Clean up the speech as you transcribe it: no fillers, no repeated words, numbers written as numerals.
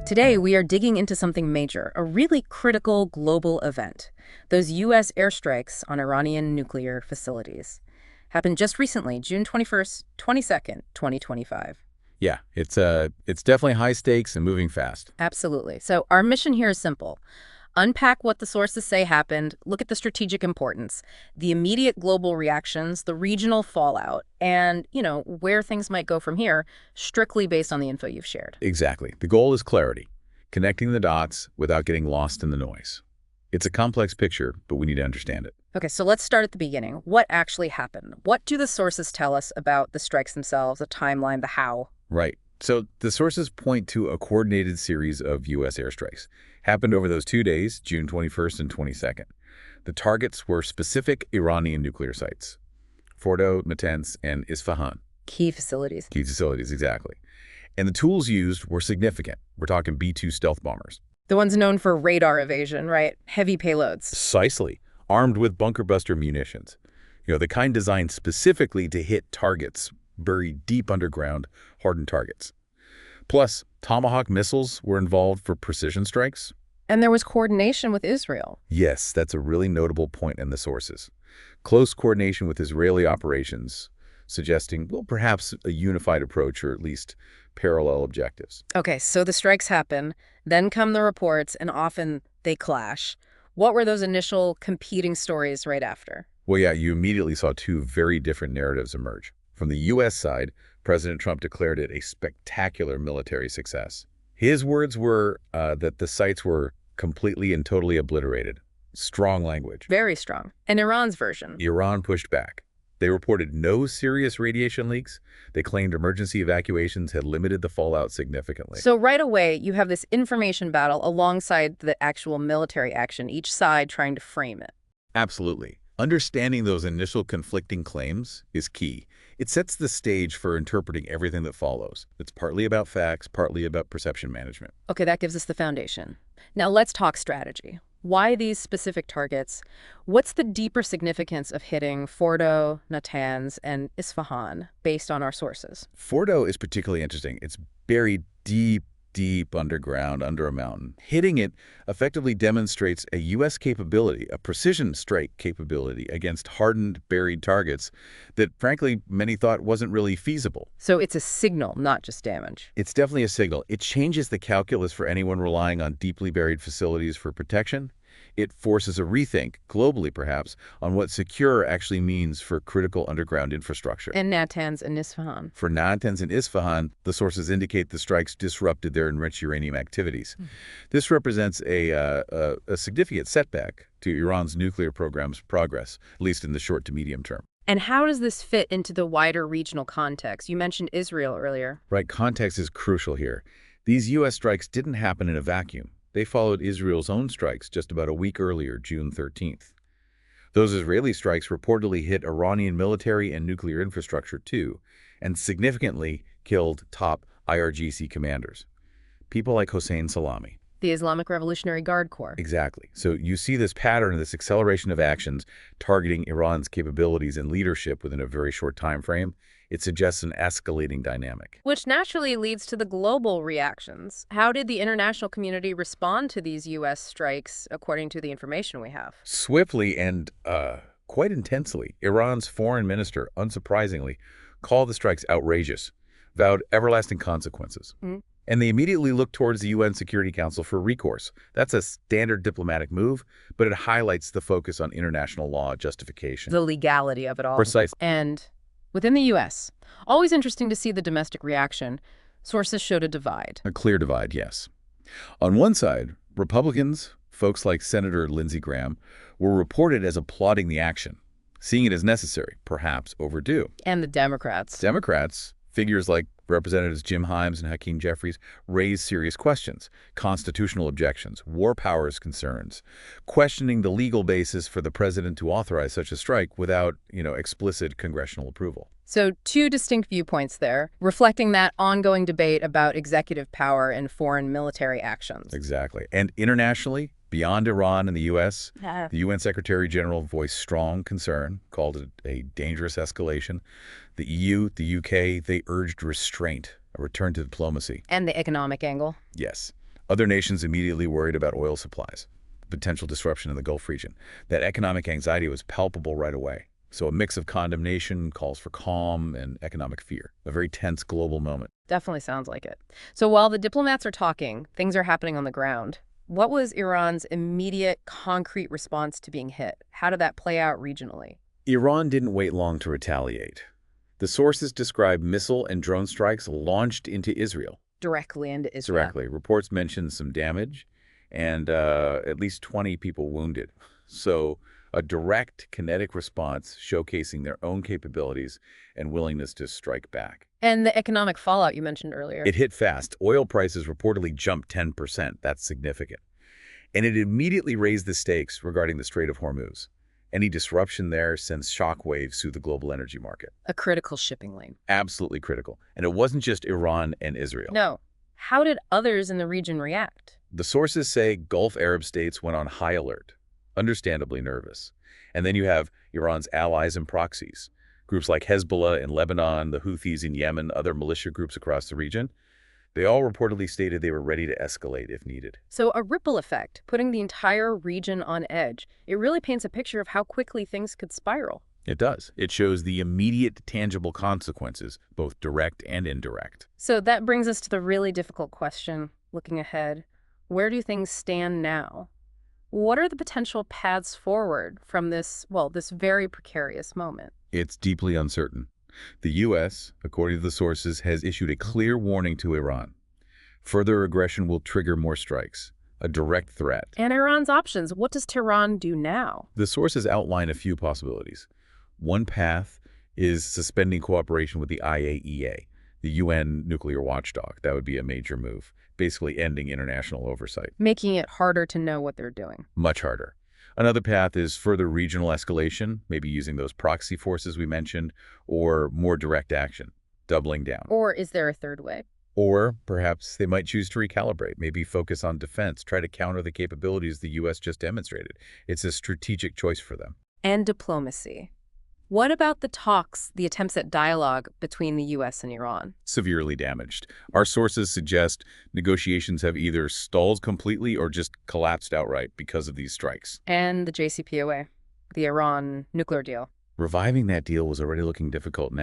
Today, we are digging into something major, a really critical global event. Those U.S. airstrikes on Iranian nuclear facilities happened just recently, June 21st, 22nd, 2025. Yeah, it's definitely high stakes and moving fast. Absolutely. So our mission here is simple. Unpack what the sources say happened, look at the strategic importance, the immediate global reactions, the regional fallout, and, where things might go from here, strictly based on the info you've shared. Exactly. The goal is clarity, connecting the dots without getting lost in the noise. It's a complex picture, but we need to understand it. Okay, so let's start at the beginning. What actually happened? What do the sources tell us about the strikes themselves, the timeline, the how? Right. So the sources point to a coordinated series of U.S. airstrikes. Happened over those 2 days, June 21st and 22nd. The targets were specific Iranian nuclear sites, Fordo, Natanz, and Isfahan. Key facilities. Key facilities, exactly. And the tools used were significant. We're talking B-2 stealth bombers. The ones known for radar evasion, right? Heavy payloads. Precisely. Armed with bunker buster munitions. The kind designed specifically to hit targets buried deep underground, hardened targets. Plus, Tomahawk missiles were involved for precision strikes. And there was coordination with Israel. Yes, that's a really notable point in the sources. Close coordination with Israeli operations, suggesting, well, perhaps a unified approach or at least parallel objectives. Okay, so the strikes happen, then come the reports, and often they clash. What were those initial competing stories right after? Well, yeah, you immediately saw two very different narratives emerge. From the U.S. side, President Trump declared it a spectacular military success. His words were that the sites were completely and totally obliterated. Strong language. Very strong. And Iran's version? Iran pushed back. They reported no serious radiation leaks. They claimed emergency evacuations had limited the fallout significantly. So right away, you have this information battle alongside the actual military action, each side trying to frame it. Absolutely. Understanding those initial conflicting claims is key. It sets the stage for interpreting everything that follows. It's partly about facts, partly about perception management. Okay, that gives us the foundation. Now let's talk strategy. Why these specific targets? What's the deeper significance of hitting Fordo, Natanz, and Isfahan based on our sources? Fordo is particularly interesting. It's buried deep underground, under a mountain. Hitting it effectively demonstrates a U.S. capability, a precision strike capability against hardened, buried targets that, frankly, many thought wasn't really feasible. So it's a signal, not just damage. It's definitely a signal. It changes the calculus for anyone relying on deeply buried facilities for protection. It forces a rethink, globally perhaps, on what secure actually means for critical underground infrastructure. And Natanz and Isfahan. For Natanz and Isfahan, the sources indicate the strikes disrupted their enriched uranium activities. This represents a significant setback to Iran's nuclear program's progress, at least in the short to medium term. And how does this fit into the wider regional context? You mentioned Israel earlier. Right, context is crucial here. These U.S. strikes didn't happen in a vacuum. They followed Israel's own strikes just about a week earlier, June 13th. Those Israeli strikes reportedly hit Iranian military and nuclear infrastructure too, and significantly killed top IRGC commanders. People like Hossein Salami. The Islamic Revolutionary Guard Corps. Exactly. So you see this pattern, this acceleration of actions targeting Iran's capabilities and leadership within a very short time frame. It suggests an escalating dynamic. Which naturally leads to the global reactions. How did the international community respond to these U.S. strikes, according to the information we have? Swiftly and quite intensely. Iran's foreign minister, unsurprisingly, called the strikes outrageous, vowed everlasting consequences. And they immediately looked towards the UN Security Council for recourse. That's a standard diplomatic move, but it highlights the focus on international law justification. The legality of it all. Precisely. And within the U.S., always interesting to see the domestic reaction. Sources showed a divide. A clear divide, yes. On one side, Republicans, folks like Senator Lindsey Graham, were reported as applauding the action, seeing it as necessary, perhaps overdue. And the Democrats. Democrats, figures like Representatives Jim Himes and Hakeem Jeffries, raised serious questions, constitutional objections, war powers concerns, questioning the legal basis for the president to authorize such a strike without, explicit congressional approval. So two distinct viewpoints there, reflecting that ongoing debate about executive power and foreign military actions. Exactly. And internationally, beyond Iran and the U.S., the UN Secretary General voiced strong concern, called it a dangerous escalation. The EU, the UK, they urged restraint, a return to diplomacy. And the economic angle. Yes. Other nations immediately worried about oil supplies, potential disruption in the Gulf region. That economic anxiety was palpable right away. So a mix of condemnation, calls for calm, and economic fear. A very tense global moment. Definitely sounds like it. So while the diplomats are talking, things are happening on the ground. What was Iran's immediate, concrete response to being hit? How did that play out regionally? Iran didn't wait long to retaliate. The sources describe missile and drone strikes launched into Israel. Directly into Israel. Directly. Reports mention some damage and at least 20 people wounded. So a direct kinetic response showcasing their own capabilities and willingness to strike back. And the economic fallout you mentioned earlier. It hit fast. Oil prices reportedly jumped 10%. That's significant. And it immediately raised the stakes regarding the Strait of Hormuz. Any disruption there sends shockwaves through the global energy market. A critical shipping lane. Absolutely critical. And it wasn't just Iran and Israel. No. How did others in the region react? The sources say Gulf Arab states went on high alert, understandably nervous. And then you have Iran's allies and proxies, groups like Hezbollah in Lebanon, the Houthis in Yemen, other militia groups across the region. They all reportedly stated they were ready to escalate if needed. So a ripple effect, putting the entire region on edge. It really paints a picture of how quickly things could spiral. It does. It shows the immediate tangible consequences, both direct and indirect. So that brings us to the really difficult question, looking ahead. Where do things stand now? What are the potential paths forward from this very precarious moment? It's deeply uncertain. The U.S., according to the sources, has issued a clear warning to Iran. Further aggression will trigger more strikes, a direct threat. And Iran's options. What does Tehran do now? The sources outline a few possibilities. One path is suspending cooperation with the IAEA, the UN nuclear watchdog. That would be a major move, basically ending international oversight. Making it harder to know what they're doing. Much harder. Another path is further regional escalation, maybe using those proxy forces we mentioned, or more direct action, doubling down. Or is there a third way? Or perhaps they might choose to recalibrate, maybe focus on defense, try to counter the capabilities the U.S. just demonstrated. It's a strategic choice for them. And diplomacy. What about the talks, the attempts at dialogue between the U.S. and Iran? Severely damaged. Our sources suggest negotiations have either stalled completely or just collapsed outright because of these strikes. And the JCPOA, the Iran nuclear deal. Reviving that deal was already looking difficult now.